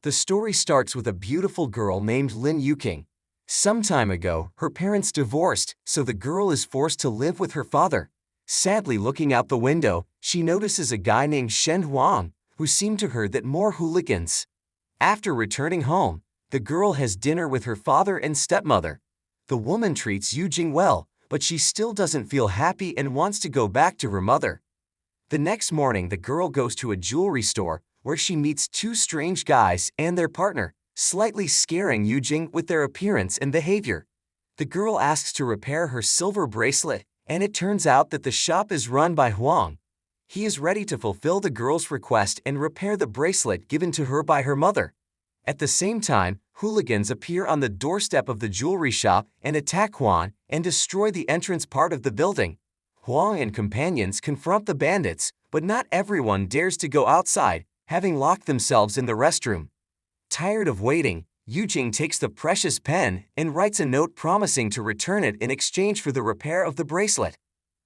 The story starts with a beautiful girl named Lin Yuking. Some time ago, her parents divorced, so the girl is forced to live with her father. Sadly, looking out the window, she notices a guy named Shen Huang, who seemed to her that more hooligans. After returning home, the girl has dinner with her father and stepmother. The woman treats Yujing well, but she still doesn't feel happy and wants to go back to her mother. The next morning, the girl goes to a jewelry store where she meets two strange guys and their partner, slightly scaring Yujing with their appearance and behavior. The girl asks to repair her silver bracelet, and it turns out that the shop is run by Huang. He is ready to fulfill the girl's request and repair the bracelet given to her by her mother. At the same time, hooligans appear on the doorstep of the jewelry shop and attack Huang and destroy the entrance part of the building. Huang and companions confront the bandits, but not everyone dares to go outside, having locked themselves in the restroom. Tired of waiting, Yujing takes the precious pen and writes a note promising to return it in exchange for the repair of the bracelet.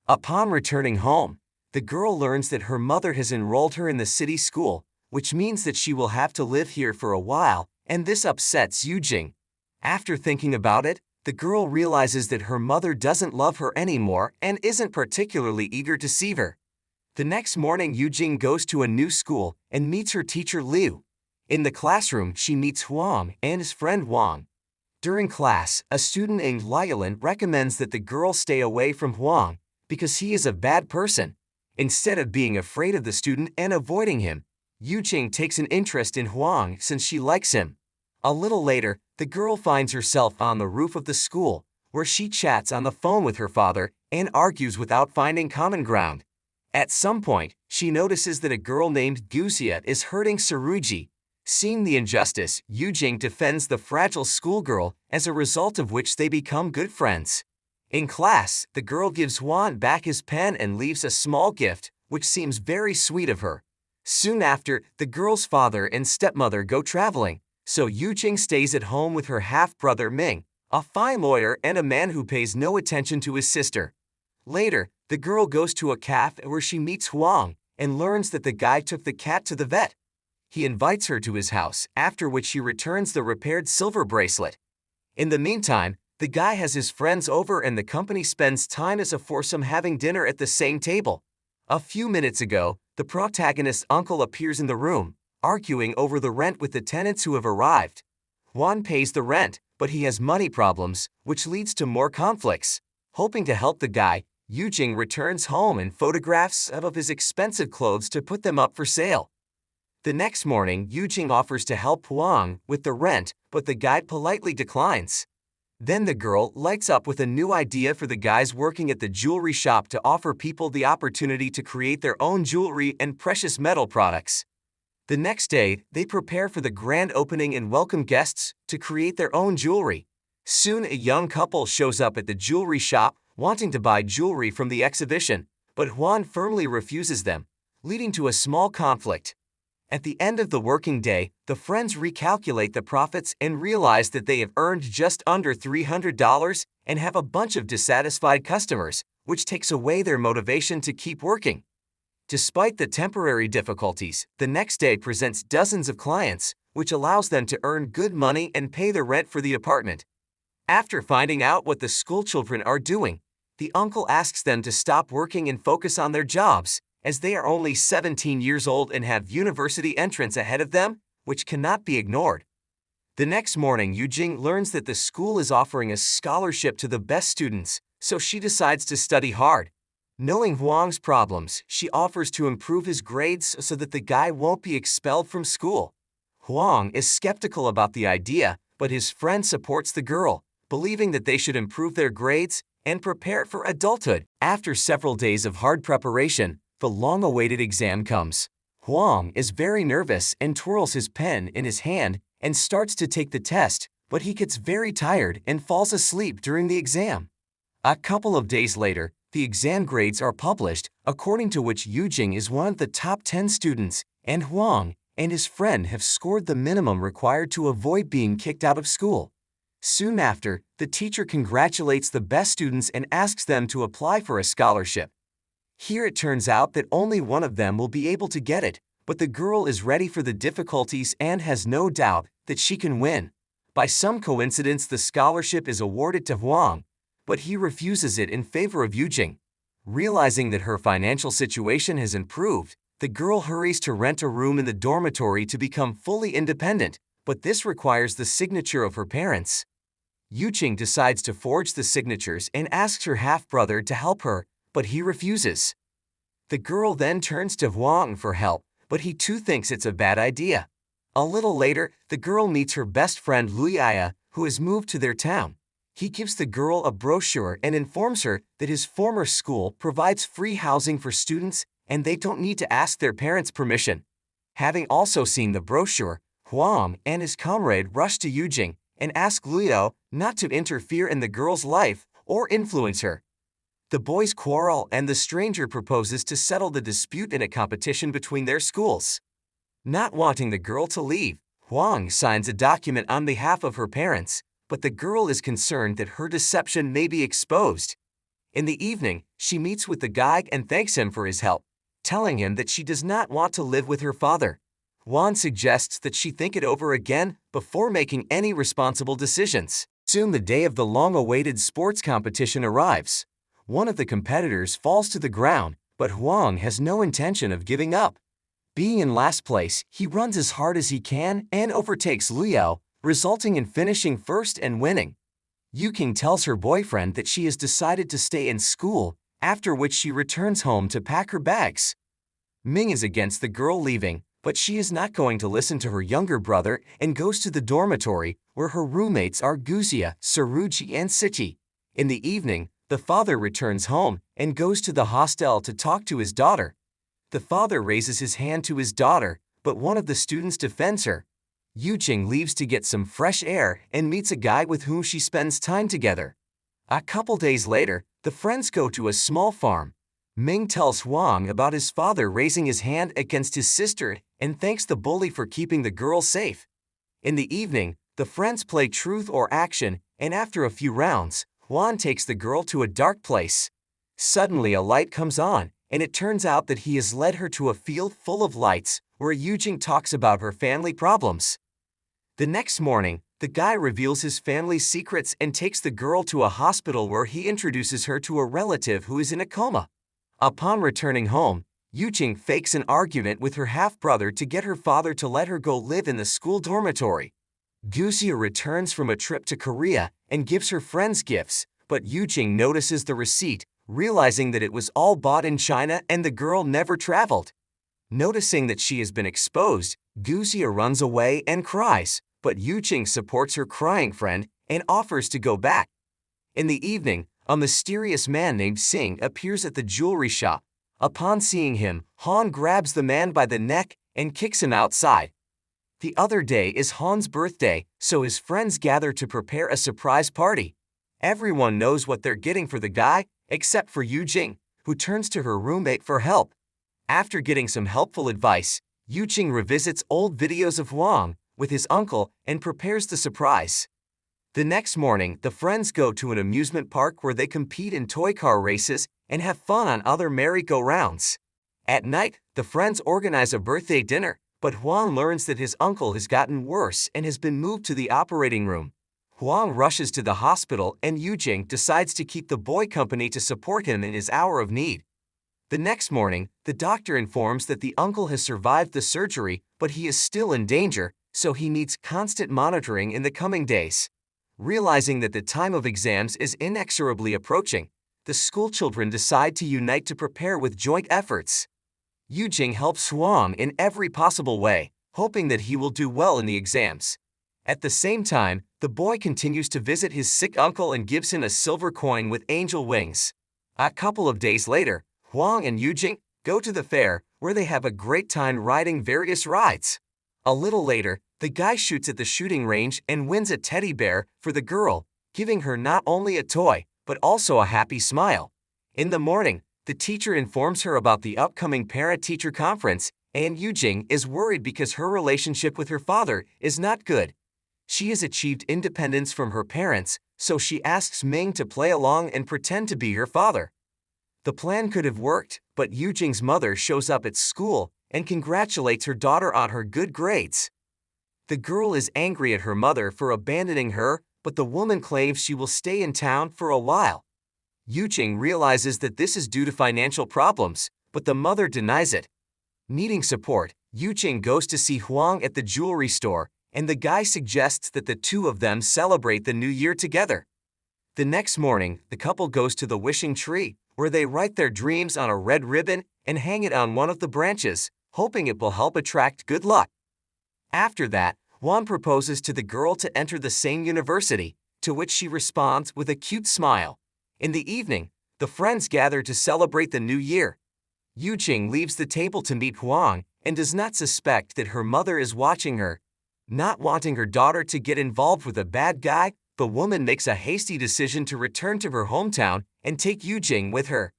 Upon returning home, the girl learns that her mother has enrolled her in the city school, which means that she will have to live here for a while, and this upsets Yujing. After thinking about it, the girl realizes that her mother doesn't love her anymore and isn't particularly eager to see her. The next morning, Yujing goes to a new school and meets her teacher Liu. In the classroom, she meets Huang and his friend Wang. During class, a student named Lialin recommends that the girl stay away from Huang because he is a bad person. Instead of being afraid of the student and avoiding him, Yujing takes an interest in Huang since she likes him. A little later, the girl finds herself on the roof of the school, where she chats on the phone with her father and argues without finding common ground. At some point, she notices that a girl named Guzia is hurting Saruji. Seeing the injustice, Yujing defends the fragile schoolgirl, as a result of which they become good friends. In class, the girl gives Huan back his pen and leaves a small gift, which seems very sweet of her. Soon after, the girl's father and stepmother go traveling, so Yujing stays at home with her half-brother Ming, a fine lawyer and a man who pays no attention to his sister. Later, the girl goes to a cafe where she meets Huang and learns that the guy took the cat to the vet. He invites her to his house, after which she returns the repaired silver bracelet. In the meantime, the guy has his friends over and the company spends time as a foursome having dinner at the same table. A few minutes ago, the protagonist's uncle appears in the room, arguing over the rent with the tenants who have arrived. Juan pays the rent, but he has money problems, which leads to more conflicts. Hoping to help the guy, Yujing returns home and photographs some of his expensive clothes to put them up for sale. The next morning, Yujing offers to help Huang with the rent, but the guy politely declines. Then the girl lights up with a new idea for the guys working at the jewelry shop to offer people the opportunity to create their own jewelry and precious metal products. The next day, they prepare for the grand opening and welcome guests to create their own jewelry. Soon, a young couple shows up at the jewelry shop wanting to buy jewelry from the exhibition, but Huan firmly refuses them, leading to a small conflict. At the end of the working day, the friends recalculate the profits and realize that they have earned just under $300 and have a bunch of dissatisfied customers, which takes away their motivation to keep working. Despite the temporary difficulties, the next day presents dozens of clients, which allows them to earn good money and pay the rent for the apartment. After finding out what the schoolchildren are doing, the uncle asks them to stop working and focus on their jobs, as they are only 17 years old and have university entrance ahead of them, which cannot be ignored. The next morning, Yujing learns that the school is offering a scholarship to the best students, so she decides to study hard. Knowing Huang's problems, she offers to improve his grades so that the guy won't be expelled from school. Huang is skeptical about the idea, but his friend supports the girl, believing that they should improve their grades and prepare for adulthood. After several days of hard preparation, the long-awaited exam comes. Huang is very nervous and twirls his pen in his hand and starts to take the test, but he gets very tired and falls asleep during the exam. A couple of days later, the exam grades are published, according to which Yujing is one of the top 10 students, and Huang and his friend have scored the minimum required to avoid being kicked out of school. Soon after, the teacher congratulates the best students and asks them to apply for a scholarship. Here it turns out that only one of them will be able to get it, but the girl is ready for the difficulties and has no doubt that she can win. By some coincidence, the scholarship is awarded to Huang, but he refuses it in favor of Yujing. Realizing that her financial situation has improved, the girl hurries to rent a room in the dormitory to become fully independent, but this requires the signature of her parents. Yujing decides to forge the signatures and asks her half-brother to help her, but he refuses. The girl then turns to Huang for help, but he too thinks it's a bad idea. A little later, the girl meets her best friend Luiya, who has moved to their town. He gives the girl a brochure and informs her that his former school provides free housing for students and they don't need to ask their parents' permission. Having also seen the brochure, Huang and his comrade rush to Yujing and ask Luo not to interfere in the girl's life or influence her. The boys quarrel and the stranger proposes to settle the dispute in a competition between their schools. Not wanting the girl to leave, Huang signs a document on behalf of her parents, but the girl is concerned that her deception may be exposed. In the evening, she meets with the guide and thanks him for his help, telling him that she does not want to live with her father. Huang suggests that she think it over again before making any responsible decisions. Soon the day of the long-awaited sports competition arrives. One of the competitors falls to the ground, but Huang has no intention of giving up. Being in last place, he runs as hard as he can and overtakes Liu, resulting in finishing first and winning. Yuking tells her boyfriend that she has decided to stay in school, after which she returns home to pack her bags. Ming is against the girl leaving, but she is not going to listen to her younger brother and goes to the dormitory, where her roommates are Guzia, Saruji, and Sichi. In the evening, the father returns home and goes to the hostel to talk to his daughter. The father raises his hand to his daughter, but one of the students defends her. Yuqing leaves to get some fresh air and meets a guy with whom she spends time together. A couple days later, the friends go to a small farm. Ming tells Huang about his father raising his hand against his sister and thanks the bully for keeping the girl safe. In the evening, the friends play truth or action, and after a few rounds, Huang takes the girl to a dark place. Suddenly a light comes on, and it turns out that he has led her to a field full of lights, where Yujing talks about her family problems. The next morning, the guy reveals his family's secrets and takes the girl to a hospital where he introduces her to a relative who is in a coma. Upon returning home, Yujing fakes an argument with her half-brother to get her father to let her go live in the school dormitory. Guzia returns from a trip to Korea and gives her friends gifts, but Yujing notices the receipt, realizing that it was all bought in China and the girl never traveled. Noticing that she has been exposed, Guzia runs away and cries, but Yujing supports her crying friend and offers to go back. In the evening, a mysterious man named Singh appears at the jewelry shop. Upon seeing him, Han grabs the man by the neck and kicks him outside. The other day is Han's birthday, so his friends gather to prepare a surprise party. Everyone knows what they're getting for the guy, except for Yujing, who turns to her roommate for help. After getting some helpful advice, Yujing revisits old videos of Huang with his uncle and prepares the surprise. The next morning, the friends go to an amusement park where they compete in toy car races and have fun on other merry-go-rounds. At night, the friends organize a birthday dinner, but Huang learns that his uncle has gotten worse and has been moved to the operating room. Huang rushes to the hospital and Yujing decides to keep the boy company to support him in his hour of need. The next morning, the doctor informs that the uncle has survived the surgery, but he is still in danger, so he needs constant monitoring in the coming days. Realizing that the time of exams is inexorably approaching, the schoolchildren decide to unite to prepare with joint efforts. Yujing helps Huang in every possible way, hoping that he will do well in the exams. At the same time, the boy continues to visit his sick uncle and gives him a silver coin with angel wings. A couple of days later, Huang and Yujing go to the fair, where they have a great time riding various rides. A little later, the guy shoots at the shooting range and wins a teddy bear for the girl, giving her not only a toy, but also a happy smile. In the morning, the teacher informs her about the upcoming parent-teacher conference, and Yujing is worried because her relationship with her father is not good. She has achieved independence from her parents, so she asks Ming to play along and pretend to be her father. The plan could have worked, but Yujing's mother shows up at school and congratulates her daughter on her good grades. The girl is angry at her mother for abandoning her, but the woman claims she will stay in town for a while. Yuqing realizes that this is due to financial problems, but the mother denies it. Needing support, Yuqing goes to see Huang at the jewelry store, and the guy suggests that the two of them celebrate the new year together. The next morning, the couple goes to the wishing tree, where they write their dreams on a red ribbon and hang it on one of the branches, hoping it will help attract good luck. After that, Huang proposes to the girl to enter the same university, to which she responds with a cute smile. In the evening, the friends gather to celebrate the new year. Yuqing leaves the table to meet Huang and does not suspect that her mother is watching her. Not wanting her daughter to get involved with a bad guy, the woman makes a hasty decision to return to her hometown and take Yuqing with her.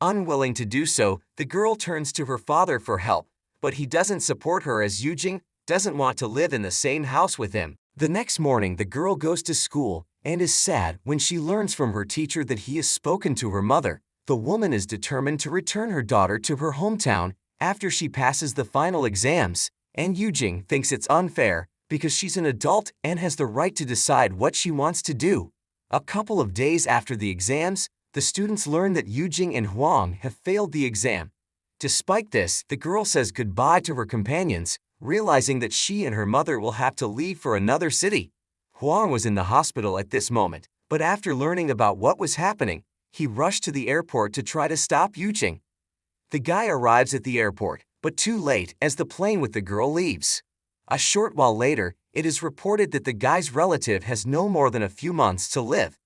Unwilling to do so, the girl turns to her father for help, but he doesn't support her as Yuqing doesn't want to live in the same house with him. The next morning, the girl goes to school and is sad when she learns from her teacher that he has spoken to her mother. The woman is determined to return her daughter to her hometown after she passes the final exams, and Yuqing thinks it's unfair because she's an adult and has the right to decide what she wants to do. A couple of days after the exams, the students learn that Yuqing and Huang have failed the exam. Despite this, the girl says goodbye to her companions, realizing that she and her mother will have to leave for another city. Huang was in the hospital at this moment, but after learning about what was happening, he rushed to the airport to try to stop Yuqing. The guy arrives at the airport, but too late as the plane with the girl leaves. A short while later, it is reported that the guy's relative has no more than a few months to live.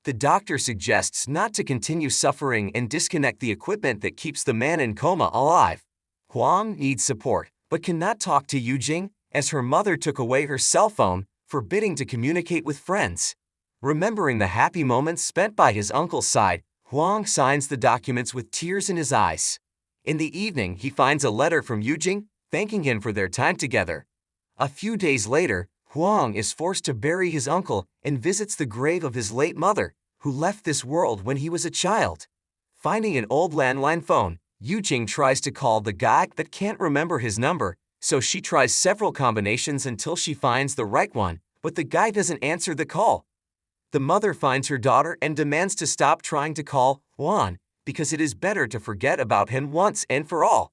The doctor suggests not to continue suffering and disconnect the equipment that keeps the man in coma alive. Huang needs support, but cannot talk to Yuqing as her mother took away her cell phone, forbidding to communicate with friends. Remembering the happy moments spent by his uncle's side, Huang signs the documents with tears in his eyes. In the evening, he finds a letter from Yuqing, thanking him for their time together. A few days later, Huang is forced to bury his uncle and visits the grave of his late mother, who left this world when he was a child. Finding an old landline phone, Yuqing tries to call the guy but can't remember his number, so she tries several combinations until she finds the right one, but the guy doesn't answer the call. The mother finds her daughter and demands to stop trying to call Huang, because it is better to forget about him once and for all.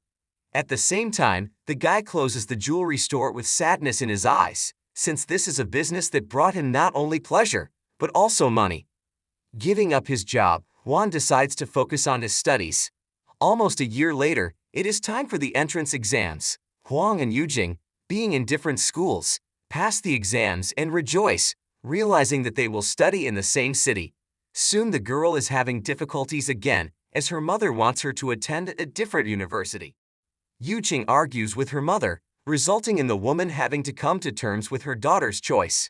At the same time, the guy closes the jewelry store with sadness in his eyes, since this is a business that brought him not only pleasure, but also money. Giving up his job, Huang decides to focus on his studies. Almost a year later, it is time for the entrance exams. Huang and Yuqing, being in different schools, pass the exams and rejoice, realizing that they will study in the same city. Soon the girl is having difficulties again, as her mother wants her to attend a different university. Yuqing argues with her mother, resulting in the woman having to come to terms with her daughter's choice.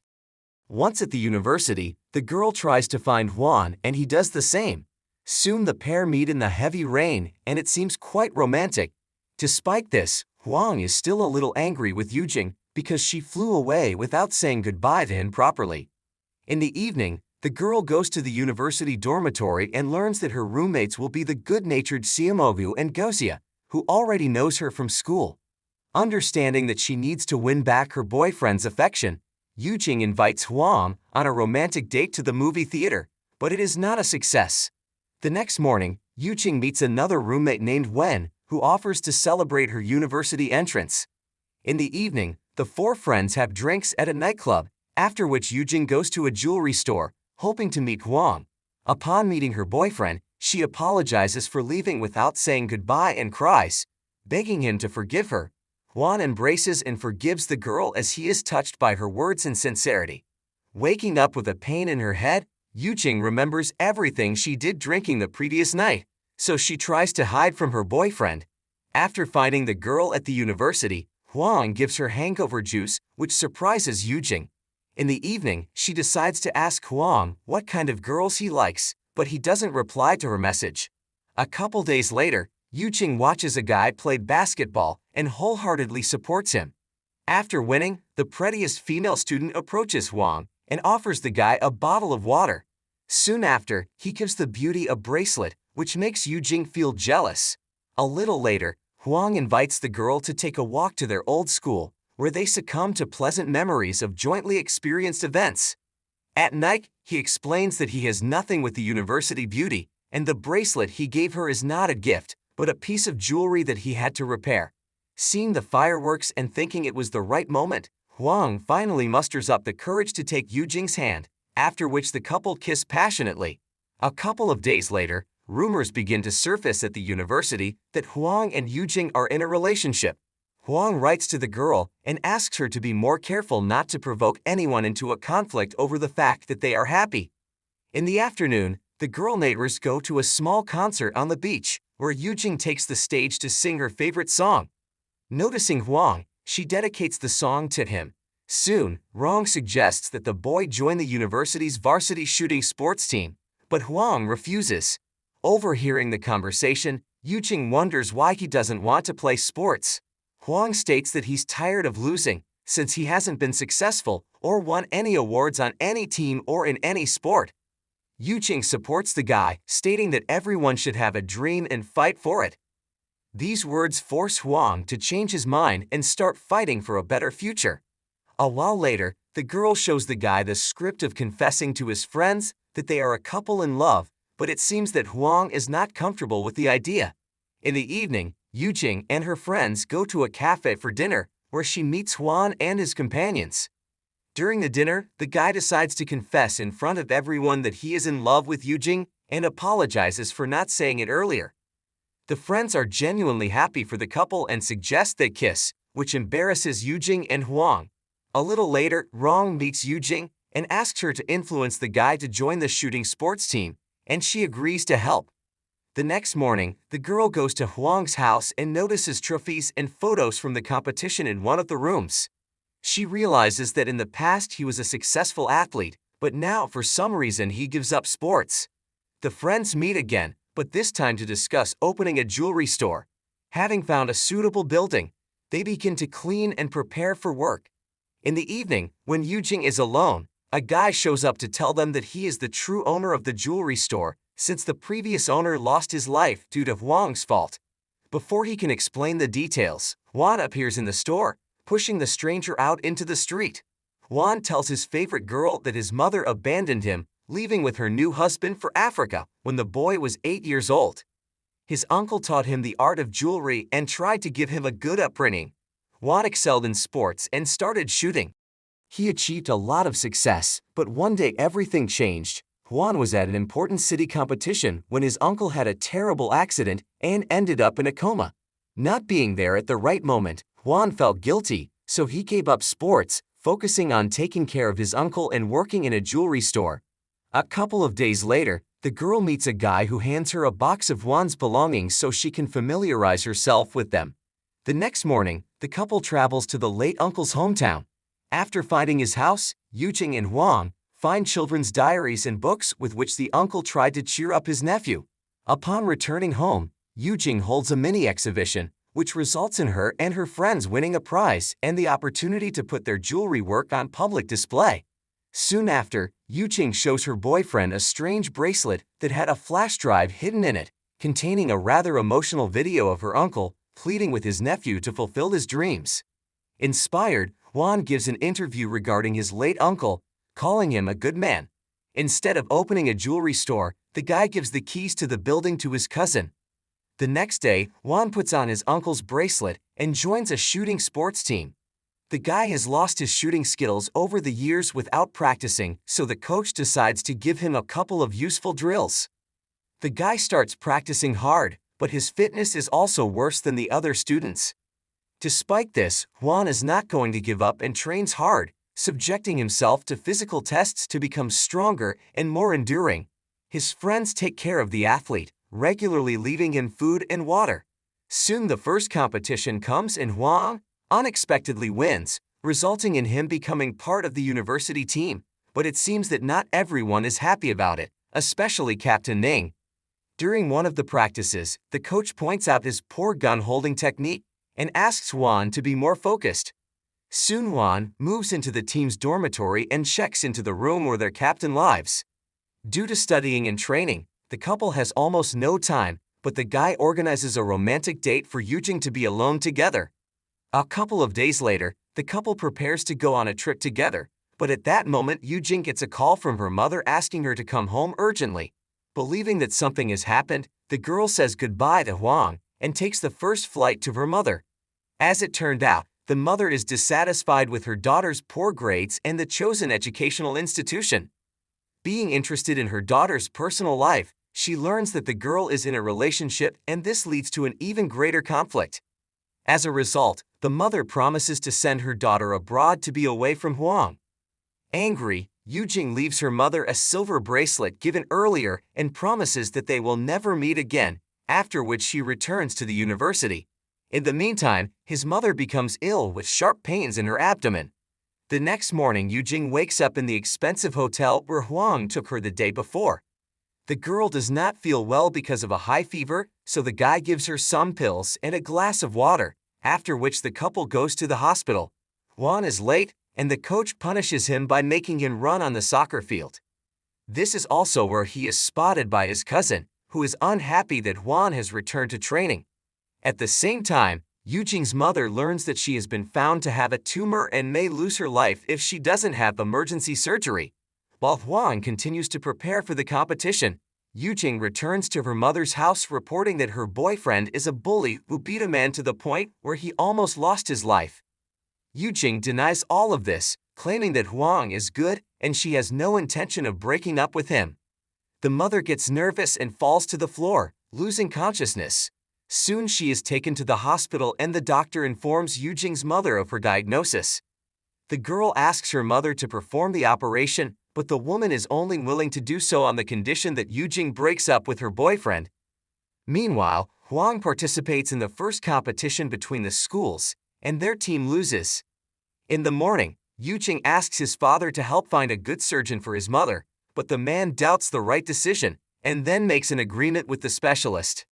Once at the university, the girl tries to find Huang and he does the same. Soon the pair meet in the heavy rain and it seems quite romantic. Despite this, Huang is still a little angry with Yuqing because she flew away without saying goodbye to him properly. In the evening, the girl goes to the university dormitory and learns that her roommates will be the good-natured Xiaomogu and Gosia, who already knows her from school. Understanding that she needs to win back her boyfriend's affection, Yuqing invites Huang on a romantic date to the movie theater, but it is not a success. The next morning, Yuqing meets another roommate named Wen, who offers to celebrate her university entrance. In the evening, the four friends have drinks at a nightclub, after which Yuqing goes to a jewelry store, hoping to meet Huang. Upon meeting her boyfriend, she apologizes for leaving without saying goodbye and cries, begging him to forgive her. Huang embraces and forgives the girl as he is touched by her words and sincerity. Waking up with a pain in her head, Yuqing remembers everything she did drinking the previous night, so she tries to hide from her boyfriend. After finding the girl at the university, Huang gives her hangover juice, which surprises Yuqing. In the evening, she decides to ask Huang what kind of girls he likes, but he doesn't reply to her message. A couple days later, Yuqing watches a guy play basketball and wholeheartedly supports him. After winning, the prettiest female student approaches Huang and offers the guy a bottle of water. Soon after, he gives the beauty a bracelet, which makes Yuqing feel jealous. A little later, Huang invites the girl to take a walk to their old school, where they succumb to pleasant memories of jointly experienced events. At night, he explains that he has nothing with the university beauty, and the bracelet he gave her is not a gift, but a piece of jewelry that he had to repair. Seeing the fireworks and thinking it was the right moment, Huang finally musters up the courage to take Yujing's hand, after which the couple kiss passionately. A couple of days later, rumors begin to surface at the university that Huang and Yujing are in a relationship. Huang writes to the girl and asks her to be more careful not to provoke anyone into a conflict over the fact that they are happy. In the afternoon, the girl neighbors go to a small concert on the beach, where Yujing takes the stage to sing her favorite song. Noticing Huang, she dedicates the song to him. Soon, Huang suggests that the boy join the university's varsity shooting sports team, but Huang refuses. Overhearing the conversation, Yujing wonders why he doesn't want to play sports. Huang states that he's tired of losing, since he hasn't been successful or won any awards on any team or in any sport. Yujing supports the guy, stating that everyone should have a dream and fight for it. These words force Huang to change his mind and start fighting for a better future. A while later, the girl shows the guy the script of confessing to his friends that they are a couple in love, but it seems that Huang is not comfortable with the idea. In the evening, Yujing and her friends go to a cafe for dinner, where she meets Huang and his companions. During the dinner, the guy decides to confess in front of everyone that he is in love with Yujing and apologizes for not saying it earlier. The friends are genuinely happy for the couple and suggest they kiss, which embarrasses Yujing and Huang. A little later, Huang meets Yujing and asks her to influence the guy to join the shooting sports team, and she agrees to help. The next morning, the girl goes to Huang's house and notices trophies and photos from the competition in one of the rooms. She realizes that in the past he was a successful athlete, but now for some reason he gives up sports. The friends meet again, but this time to discuss opening a jewelry store. Having found a suitable building, they begin to clean and prepare for work. In the evening, when Yujing is alone, a guy shows up to tell them that he is the true owner of the jewelry store, since the previous owner lost his life due to Huang's fault. Before he can explain the details, Huang appears in the store, pushing the stranger out into the street. Huang tells his favorite girl that his mother abandoned him, leaving with her new husband for Africa when the boy was 8 years old. His uncle taught him the art of jewelry and tried to give him a good upbringing. Huang excelled in sports and started shooting. He achieved a lot of success, but one day everything changed. Huang was at an important city competition when his uncle had a terrible accident and ended up in a coma. Not being there at the right moment, Huang felt guilty, so he gave up sports, focusing on taking care of his uncle and working in a jewelry store. A couple of days later, the girl meets a guy who hands her a box of Huang's belongings so she can familiarize herself with them. The next morning, the couple travels to the late uncle's hometown. After finding his house, Yujing and Huang find children's diaries and books with which the uncle tried to cheer up his nephew. Upon returning home, Yujing holds a mini exhibition, which results in her and her friends winning a prize and the opportunity to put their jewelry work on public display. Soon after, Yujing shows her boyfriend a strange bracelet that had a flash drive hidden in it, containing a rather emotional video of her uncle pleading with his nephew to fulfill his dreams. Inspired, Huang gives an interview regarding his late uncle, calling him a good man. Instead of opening a jewelry store, the guy gives the keys to the building to his cousin. The next day, Huang puts on his uncle's bracelet and joins a shooting sports team. The guy has lost his shooting skills over the years without practicing, so the coach decides to give him a couple of useful drills. The guy starts practicing hard, but his fitness is also worse than the other students. Despite this, Huang is not going to give up and trains hard, subjecting himself to physical tests to become stronger and more enduring. His friends take care of the athlete, regularly leaving him food and water. Soon the first competition comes and Huang unexpectedly wins, resulting in him becoming part of the university team, but it seems that not everyone is happy about it, especially Captain Ning. During one of the practices, the coach points out his poor gun-holding technique and asks Huang to be more focused. Soon Huang moves into the team's dormitory and checks into the room where their captain lives. Due to studying and training, the couple has almost no time, but the guy organizes a romantic date for Yujing to be alone together. A couple of days later, the couple prepares to go on a trip together, but at that moment Yujing gets a call from her mother asking her to come home urgently. Believing that something has happened, the girl says goodbye to Huang and takes the first flight to her mother. As it turned out, the mother is dissatisfied with her daughter's poor grades and the chosen educational institution. Being interested in her daughter's personal life, she learns that the girl is in a relationship, and this leads to an even greater conflict. As a result, the mother promises to send her daughter abroad to be away from Huang. Angry, Yujing leaves her mother a silver bracelet given earlier and promises that they will never meet again, after which she returns to the university. In the meantime, his mother becomes ill with sharp pains in her abdomen. The next morning, Yujing wakes up in the expensive hotel where Huang took her the day before. The girl does not feel well because of a high fever, so the guy gives her some pills and a glass of water, after which the couple goes to the hospital. Huang is late, and the coach punishes him by making him run on the soccer field. This is also where he is spotted by his cousin, who is unhappy that Huang has returned to training. At the same time, Yujing's mother learns that she has been found to have a tumor and may lose her life if she doesn't have emergency surgery. While Huang continues to prepare for the competition, Yujing returns to her mother's house reporting that her boyfriend is a bully who beat a man to the point where he almost lost his life. Yujing denies all of this, claiming that Huang is good and she has no intention of breaking up with him. The mother gets nervous and falls to the floor, losing consciousness. Soon she is taken to the hospital and the doctor informs Yujing's mother of her diagnosis. The girl asks her mother to perform the operation, but the woman is only willing to do so on the condition that Yujing breaks up with her boyfriend. Meanwhile, Huang participates in the first competition between the schools, and their team loses. In the morning, Yujing asks his father to help find a good surgeon for his mother, but the man doubts the right decision and then makes an agreement with the specialist.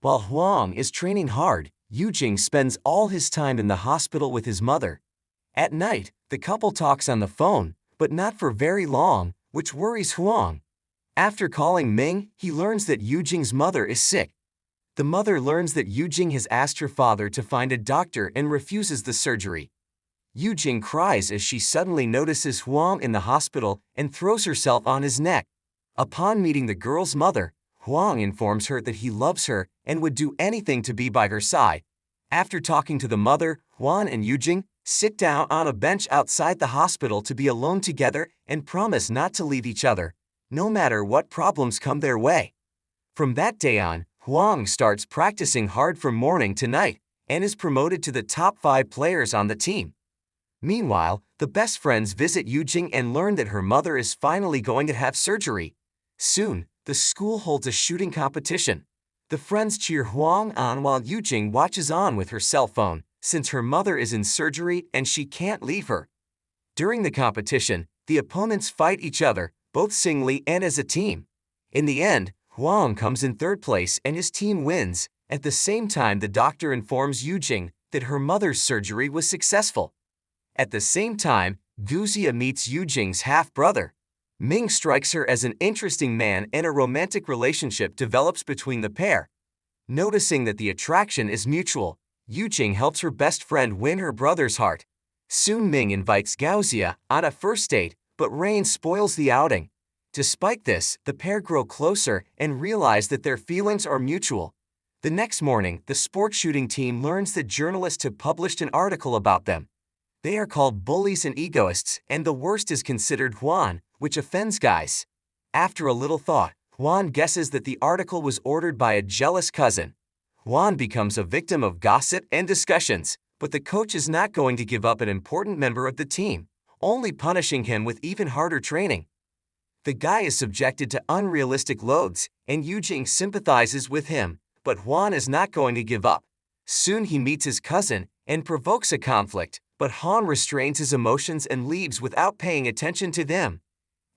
While Huang is training hard, Yujing spends all his time in the hospital with his mother. At night, the couple talks on the phone, but not for very long, which worries Huang. After calling Ming, he learns that Yujing's mother is sick. The mother learns that Yujing has asked her father to find a doctor and refuses the surgery. Yujing cries as she suddenly notices Huang in the hospital and throws herself on his neck. Upon meeting the girl's mother, Huang informs her that he loves her and would do anything to be by her side. After talking to the mother, Huang and Yujing sit down on a bench outside the hospital to be alone together and promise not to leave each other, no matter what problems come their way. From that day on, Huang starts practicing hard from morning to night and is promoted to the top 5 players on the team. Meanwhile, the best friends visit Yujing and learn that her mother is finally going to have surgery. Soon, the school holds a shooting competition. The friends cheer Huang on while Yujing watches on with her cell phone, since her mother is in surgery and she can't leave her. During the competition, the opponents fight each other, both singly and as a team. In the end, Huang comes in third place and his team wins. At the same time, the doctor informs Yujing that her mother's surgery was successful. At the same time, Guzia meets Yujing's half-brother. Ming strikes her as an interesting man and a romantic relationship develops between the pair. Noticing that the attraction is mutual, Yujing helps her best friend win her brother's heart. Soon Ming invites Gaozia on a first date, but rain spoils the outing. Despite this, the pair grow closer and realize that their feelings are mutual. The next morning, the sports shooting team learns that journalists have published an article about them. They are called bullies and egoists, and the worst is considered Huan, which offends guys. After a little thought, Huan guesses that the article was ordered by a jealous cousin. Huan becomes a victim of gossip and discussions, but the coach is not going to give up an important member of the team, only punishing him with even harder training. The guy is subjected to unrealistic loads, and Yujing sympathizes with him, but Huan is not going to give up. Soon he meets his cousin and provokes a conflict, but Han restrains his emotions and leaves without paying attention to them.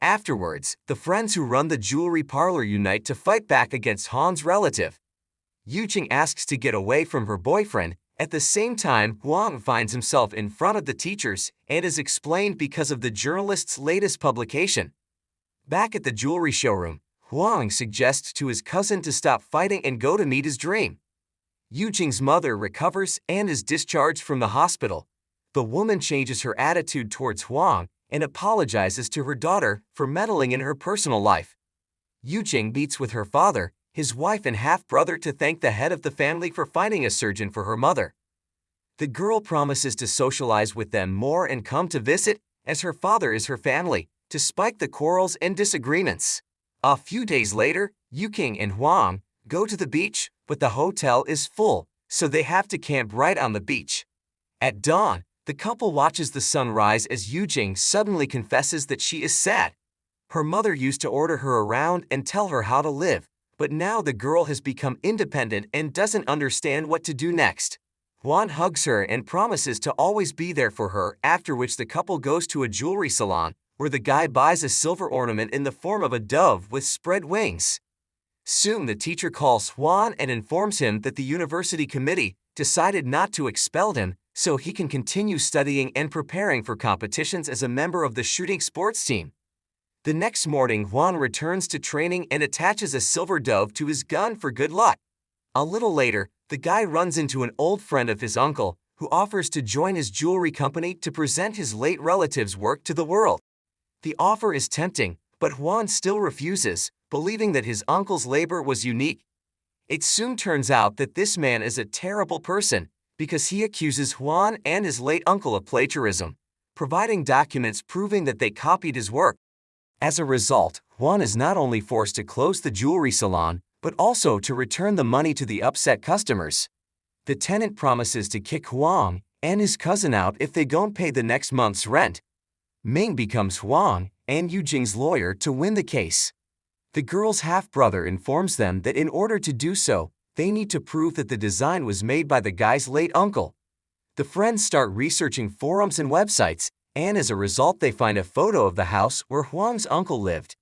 Afterwards, the friends who run the jewelry parlor unite to fight back against Han's relative. Yujing asks to get away from her boyfriend. At the same time, Huang finds himself in front of the teachers and is explained because of the journalist's latest publication. Back at the jewelry showroom, Huang suggests to his cousin to stop fighting and go to meet his dream. Yujing's mother recovers and is discharged from the hospital. The woman changes her attitude towards Huang and apologizes to her daughter for meddling in her personal life. Yujing meets with her father, his wife and half-brother to thank the head of the family for finding a surgeon for her mother. The girl promises to socialize with them more and come to visit, as her father is her family, despite the quarrels and disagreements. A few days later, Yuking and Huang go to the beach, but the hotel is full, so they have to camp right on the beach. At dawn, the couple watches the sun rise as Yujing suddenly confesses that she is sad. Her mother used to order her around and tell her how to live, but now the girl has become independent and doesn't understand what to do next. Huang hugs her and promises to always be there for her, after which the couple goes to a jewelry salon, where the guy buys a silver ornament in the form of a dove with spread wings. Soon the teacher calls Huang and informs him that the university committee decided not to expel him, so he can continue studying and preparing for competitions as a member of the shooting sports team. The next morning, Huang returns to training and attaches a silver dove to his gun for good luck. A little later, the guy runs into an old friend of his uncle, who offers to join his jewelry company to present his late relative's work to the world. The offer is tempting, but Huang still refuses, believing that his uncle's labor was unique. It soon turns out that this man is a terrible person, because he accuses Huang and his late uncle of plagiarism, providing documents proving that they copied his work. As a result, Huang is not only forced to close the jewelry salon, but also to return the money to the upset customers. The tenant promises to kick Huang and his cousin out if they don't pay the next month's rent. Ming becomes Huang and Yujing's lawyer to win the case. The girl's half-brother informs them that in order to do so, they need to prove that the design was made by the guy's late uncle. The friends start researching forums and websites, and as a result they find a photo of the house where Huang's uncle lived.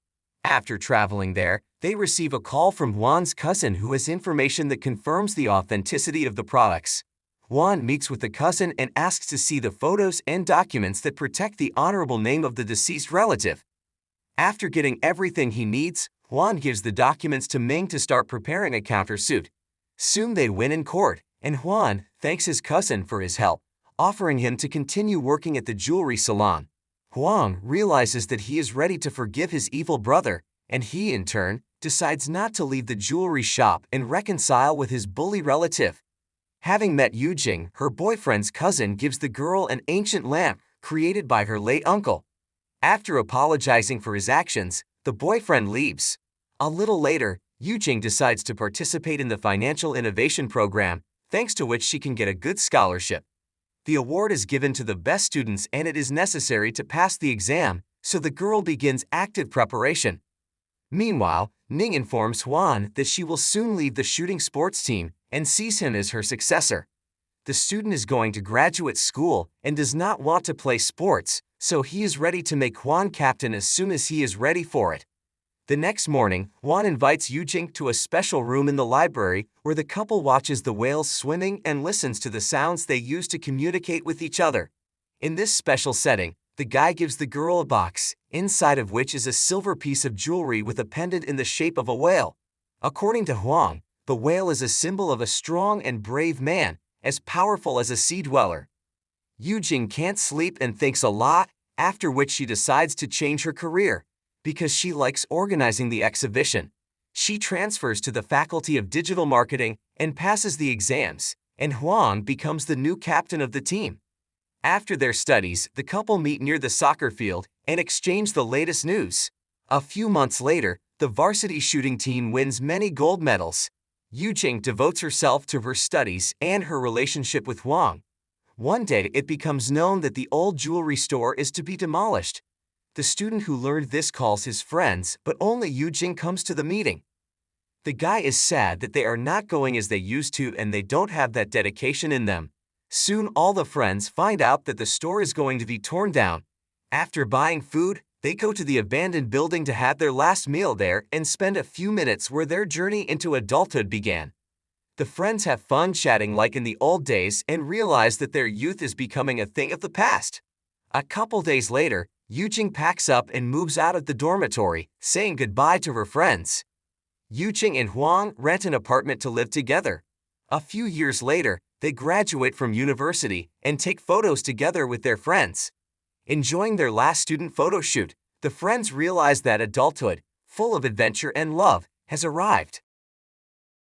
After traveling there, they receive a call from Huang's cousin who has information that confirms the authenticity of the products. Huang meets with the cousin and asks to see the photos and documents that protect the honorable name of the deceased relative. After getting everything he needs, Huang gives the documents to Ming to start preparing a countersuit. Soon they win in court, and Huang thanks his cousin for his help, offering him to continue working at the jewelry salon. Huang realizes that he is ready to forgive his evil brother, and he, in turn, decides not to leave the jewelry shop and reconcile with his bully relative. Having met Yujing, her boyfriend's cousin gives the girl an ancient lamp created by her late uncle. After apologizing for his actions, the boyfriend leaves. A little later, Yujing decides to participate in the financial innovation program, thanks to which she can get a good scholarship. The award is given to the best students and it is necessary to pass the exam, so the girl begins active preparation. Meanwhile, Ning informs Huang that she will soon leave the shooting sports team and sees him as her successor. The student is going to graduate school and does not want to play sports, so he is ready to make Huang captain as soon as he is ready for it. The next morning, Huang invites Yujing to a special room in the library where the couple watches the whales swimming and listens to the sounds they use to communicate with each other. In this special setting, the guy gives the girl a box, inside of which is a silver piece of jewelry with a pendant in the shape of a whale. According to Huang, the whale is a symbol of a strong and brave man, as powerful as a sea dweller. Yujing can't sleep and thinks a lot, after which she decides to change her career. Because she likes organizing the exhibition, she transfers to the Faculty of Digital Marketing and passes the exams, and Huang becomes the new captain of the team. After their studies, the couple meet near the soccer field and exchange the latest news. A few months later, the varsity shooting team wins many gold medals. Yujing devotes herself to her studies and her relationship with Huang. One day, it becomes known that the old jewelry store is to be demolished. The student who learned this calls his friends, but only Yujing comes to the meeting. The guy is sad that they are not going as they used to and they don't have that dedication in them. Soon all the friends find out that the store is going to be torn down. After buying food, they go to the abandoned building to have their last meal there and spend a few minutes where their journey into adulthood began. The friends have fun chatting like in the old days and realize that their youth is becoming a thing of the past. A couple days later, Yuqing packs up and moves out of the dormitory, saying goodbye to her friends. Yuqing and Huang rent an apartment to live together. A few years later, they graduate from university and take photos together with their friends. Enjoying their last student photo shoot, the friends realize that adulthood, full of adventure and love, has arrived.